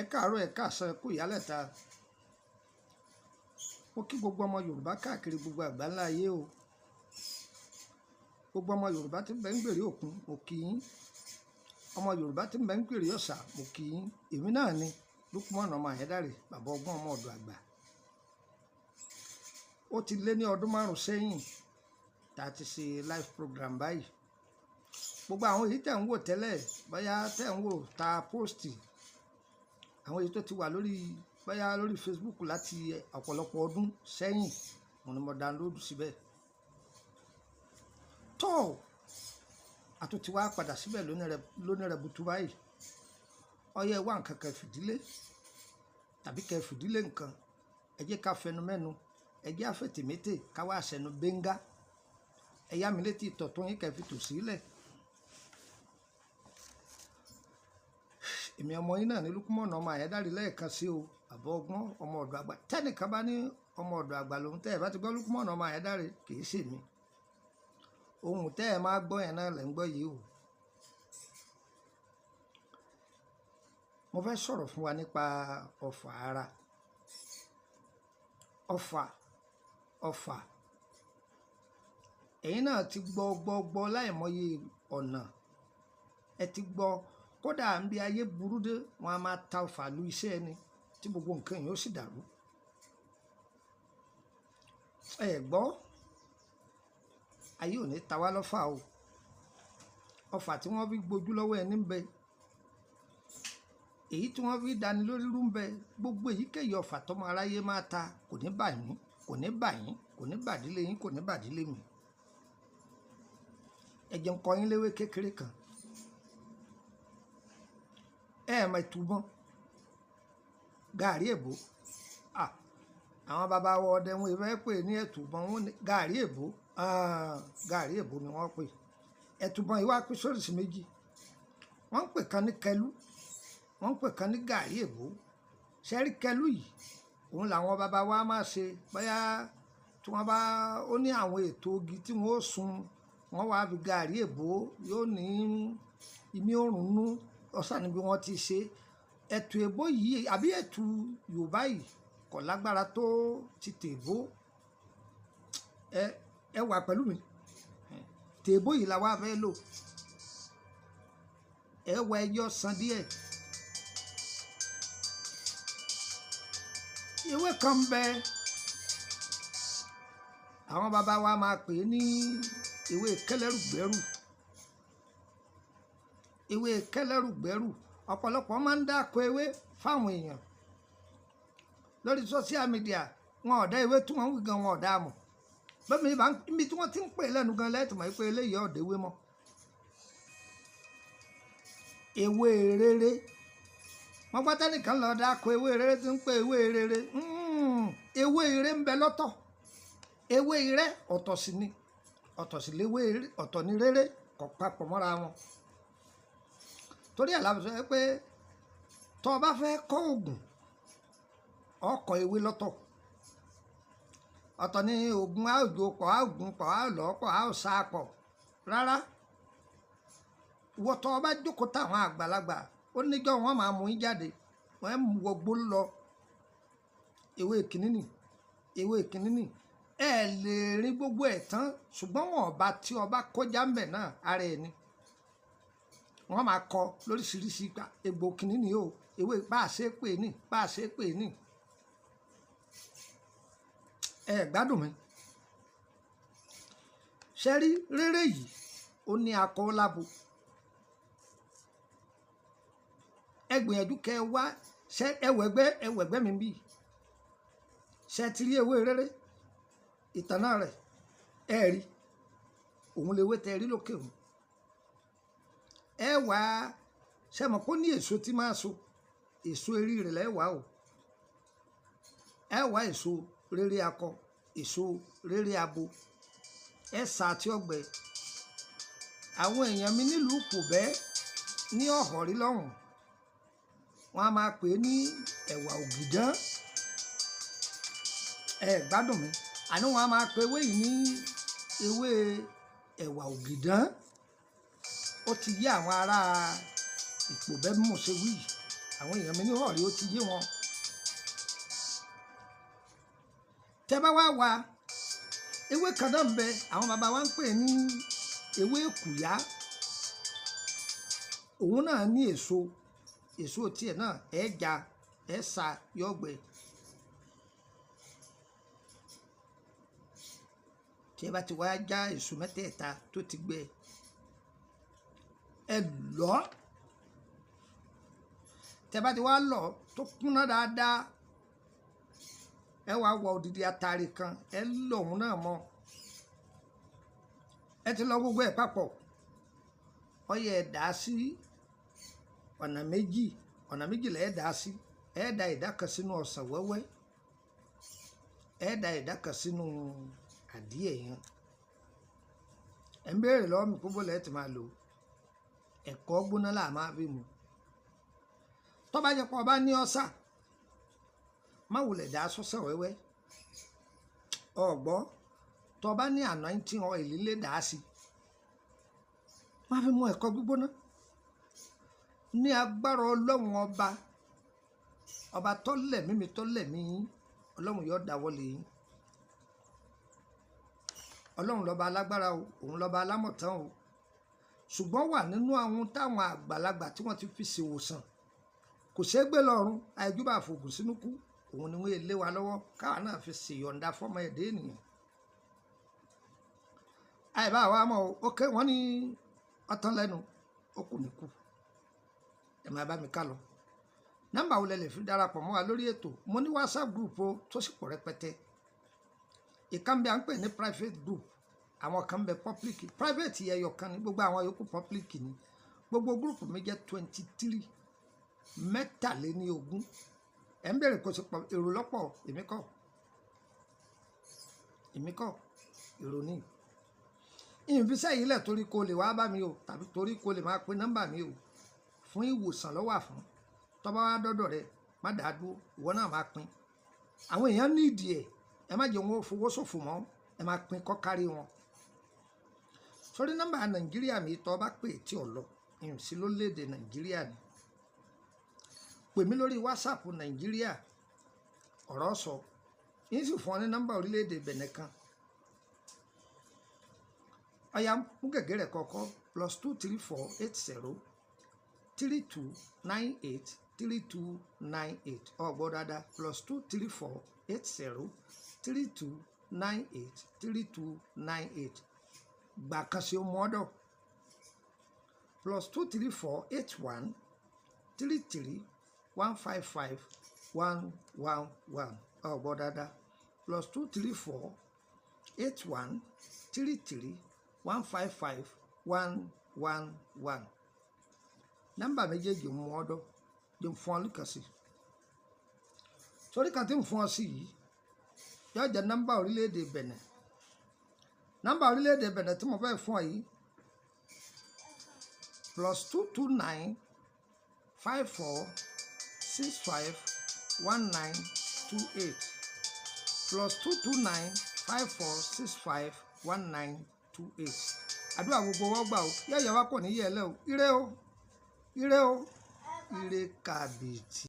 ẹ káàárọ̀ ẹ káàsán ẹ kú ìyálẹ̀ta mo kí gbogbo ọmọ Yorùbá káàkiri gbogbo àgbáńlá ayé o gbogbo ọmọ Yorùbá tí ń bẹ ń gbèrè òkun mo kí yín ọmọ Yorùbá tí ń bẹ ń gbèrè ọ̀sà mo kí yín èmi náà ni Lukman ọmọ Ayédáre bàbá ọgbọ́n ọmọ ọ̀dọ̀ àgbà ó ti lé ní ọdún 5 sẹ́yìn tá a ti ṣe live program báyìí gbogbo àwọn èyí tẹ̀ ń wò tẹ́lẹ̀ bóyá tẹ̀ ń wò ta post àwọn èyí tó ti wà lórí bóyá lórí Facebook láti ọ̀pọ̀lọpọ̀ ọdún sẹ́yìn mo ní mo download síbẹ̀ tó àtúntí wá padà síbẹ̀ lónìí rẹ̀ butu báyìí ọyẹ wá nǹkan kan fìdílé tàbí kẹ fìdílé nǹkan ẹ jẹ́ ká fẹnu mẹ́nu ẹ jẹ́ àfẹ̀tẹ̀mẹ́tẹ̀ ká wá sẹ́nu bẹ́ńgá ẹ yá mi létí ìtọ̀tún yín kẹ́ fi tò sílẹ̀ èmi ọmọ yín náà ní Lukman ọmọ Ayédáre lẹ́ẹ̀kan sí o àbọ̀ ọgbọ́n ọmọ ọ̀dọ̀ àgbà tẹ́nìkan bá ní ọmọ ọ̀dọ̀ àgbà lòun tẹ́ ẹ bá ti gbọ́ Lukman ọmọ Ayédáre kì í ṣèmi ohun tẹ́ ẹ máa gbọ́ yẹn náà lẹ́ ń gbọ́ yìí o mo fẹ́ sọ̀rọ̀ fún wa nípa ọfà ara ọfà ẹ̀yin náà ti gbọ́ láìmọye ọ̀nà ẹ ti gbọ́ kódà ń bí ayé burú dé wọn a máa ta ọfà lu iṣẹ́ ẹni tí gbogbo nǹkan yìí ó sì dàrú ẹ gbọ́ ayé ò ní ta wá lọ́fà o ọfà tí wọ́n fi gbójú lọ́wọ́ ẹni ń bẹ èyí tí wọ́n fi dání lórí rú ń bẹ gbogbo èyíkéyìí ọfà tọmọ aráyé máa ta kò ní bà yín kò ní bà yín kò ní bàdílé yín kò ní bàdílé mi ẹ jẹ́ n kọ́ yín léwé kékeré kan mọ ìtúbọ̀n gàrí èbó àwọn bàbá wa ọdẹ wọn ìfẹ́ pè ní ẹ̀túbọ̀n wọn ní gàrí èbó ni wọ́n pè ẹ̀túbọ̀n yìí wá pín sóríṣìí méjì wọ́n ń pè kan ní kẹlú wọ́n ń pè kan ní gàrí èbó ṣẹ́rí kẹlú yìí òun làwọn bàbá wa máa ṣe bóyá tí wọ́n bá ó ní àwọn ètò ogi tí wọ́n ó sun wọ́n wá fi gàrí èbó yóò ní ìmí òrùn nú ọ̀sán níbi wọ́n ti ṣe ẹ̀tù èbó yìí àbí ẹ̀tù Yorùbá yìí kò lágbára tó ti tèbó ẹ wà pẹ̀lú mi tèbó yìí la wá fẹ́ lò ẹ wọ ẹjọ́ san díẹ̀ ewé kan bẹ àwọn bàbá wa máa pè é ní ewé kẹlẹ́rùgbẹ́rù ewé kẹlẹ́rùgbẹ́rù ọ̀pọ̀lọpọ̀ máa ń dáko ewé fáwọn èèyàn lórí social media wọn ọ̀dá ewé tí wọ́n ń wí gan wọn ọ̀dá mọ̀ lómi ibi tí wọ́n ti ń pè lẹ́nu gan lẹ́tùmọ̀ pé eléyìí ọ̀dẹ̀ ewé mọ́ ewé rere wọ́n gbọ́ tẹ́nìkan lọ dáko ewé rere tí ń pè ewé rere ewé rere ń bẹ lọ́tọ̀ ewé rere ọ̀tọ̀ sí ni ọ̀tọ̀ sí léwé ọ̀tọ̀ ní rere kò papọ̀ mọ́ra wọn torí ẹ̀ lábẹ́ sọ pé tọ́ ọ bá fẹ́ kọ́ oògùn ọkọ̀ ewé lọ́tọ̀ ọ̀tọ̀ ní oògùn àòjò pọ̀ àògùn pọ̀ àòlọ́pọ̀ àòsàpọ̀ rárá ìwọ tọ́ ọ bá jókòó táwọn àgbàlagbà ó níjọ́ wọn máa mú yín jáde wọ́n mú wọgbó lọ ewé kìnnìnì ẹ lè rí gbogbo ẹ̀ tán ṣùgbọ́n wọn ọba tí ọba kọjá ń bẹ̀ náà ara ẹ̀ ni wọ́n máa kọ lóríṣiríṣi egbò kìnnìnì o ewé bá a ṣe pè ní ẹ gbádùn mi ṣe rí rere yìí ó ní akọ lábo ẹ gbìyànjú kẹ wá ṣe ẹwẹgbẹ mi bí ṣe ti rí ewé rere ìtànà rẹ̀ ẹ rí òun lè wé tẹ rí lókè òun ẹ wá ṣe mọ̀ kó ní èso tí máa so èso eré rẹ̀ lẹ́wàá o ẹ wá èso rere akọ èso rere abo ẹ sà àti ọgbẹ àwọn èèyàn mi nílùú Kòbẹ́ ní Ọ̀họ̀rí lọ́hùn wọn a máa pè é ní ẹ̀wà ògìdán ẹ gbádùn mi àní wọn a máa pè ewé yìí ní ewé ẹ̀wà ògìdán ó ti yí àwọn ará Ìpòbẹ́ bí mo ṣe wí àwọn èèyàn mi ní ọ̀rí ó ti yé wọn. tẹ́ bá wá wá ewé kan náà ń bẹ àwọn bàbá wa ń pè ní ewé kùyá, òun náà ní èso tiẹ̀ náà ẹ̀ já ẹ̀ sa yọ̀gbẹ́. tí ẹ bá ti wá já èso mẹ́tẹ̀ẹ̀ta tó ti gbẹ ẹ lọ̀, tí ẹ bá ti wá lọ̀ tó kúnná dáadáa ẹ wá wọ odidi atare kan ẹ lọ̀ òun náà mọ́, ẹ ti lọ gbogbo ẹ̀ papọ̀, ó yẹ ẹ dà á sí ọ̀nà méjì lẹ̀ ẹ dà á sí. ẹ dà ìdá kan sínú ọsàn wẹ́wẹ́, ẹ dà ìdá kan sínú àdíẹ̀ yẹn. ẹ ń béèrè lọ́wọ́ mi púpọ̀ lẹ́ẹ̀ tí máa lò ẹ̀kọ́ gbóná là máa fi mu. tó bá jẹ́ pé o bá ní ọ́sà má wulẹ̀ dà sọ́sàn wẹ́wẹ́, ọ̀gbọ́ tó bá ní anointing oil lílé dà á sí, má fi mu ẹ̀kọ́ gbígbóná. ní agbára ọlọ́run ọba tó lẹ̀mí mi tó lẹ̀mí yín, ọlọ́run yóò dáwọ́ lé yín. ọlọ́run lọ́ba alágbára o, òun lọ́ba alámọ̀tán o, ṣùgbọ́n wà nínú àwọn táwọn àgbàlagbà tí wọ́n ti fi ṣèwòsàn kò ṣeé gbé lọ́rùn àìjúbà fògùn sínú kú, òun ni wọ́n lé wa lọ́wọ́ káwa náà fi ṣèyọ̀ǹda fọ́mọ ẹ̀dẹ́ ènìyàn. àìbá wa mọ̀ ó ké wọ́n ní ọtán lẹ́nu ó kù ní kú. ẹ máa bá mi ká lọ. nọ́mbà wo lẹ lè fi darapọ̀ mọ́ wa lórí ètò? mo ní WhatsApp group o tó sì pọ̀ rẹpẹtẹ. ìkànnì à ń pè ní private group, àwọn kan bẹ public. private ẹyọ kan ní, gbogbo àwọn yòókù public ni. gbogbo group mi jẹ́ 23 mẹ́tàléníogún. ẹ̀ ń bèrè kó sì pọ̀ èrò lọ́pọ̀, èmi kọ́ èrò ní. ìfisẹ́ yìí lẹ̀ torí kó lè wá bá mi o, tàbí torí kó lè máa pe nọ́mbà mi o. fún ìwòsàn ló wà fún. tó bá wá dọ́dọ̀ rẹ má dàá dúró, ìwọ náà máa pín. àwọn èèyàn ní ìdí ẹ̀, ẹ má jẹ́ wọn ó fowó ṣòfò mọ́, ẹ máa pín kọ́ kárí wọn. sórí nọ́mbà nàìjíríà mi tó bá pè tí ò lọ ìrìnsí lórílẹ̀‐èdè nàìjíríà ni. pè mí lórí WhatsApp nàìjíríà ọ̀rọ̀ sọ yín sì fún ọ ní nọ́mbà orílẹ̀‐èdè bẹ̀nẹ̀ kan. ọ̀yà mú gègé rẹ̀ kọ́kọ́ +23480 3298 3298 ọgbọ dáadáa +23480 3298 3298 gbà kan sí ọmọ ọ̀dọ̀ +23481 33 155 111 ọgbọ dáadáa +23481 33 155 111 nọ́mbà méjèèjì mú ọ̀dọ̀ di fún ọ lùkà sí. sórí kan tí ń fún ọ sí yìí yóò jẹ nọ́mbà orílẹ̀-èdè Benin. nọ́mbà orílẹ̀-èdè Benin tí mo fẹ́ fún ọ yìí +229 54 65 1928 +229 54 65 1928. àdúrà gbogbo wọ́n gbà ó yẹ́yẹ́ wá kò ní yẹ́ ẹ lẹ́ o, ire o ire kàbìtì.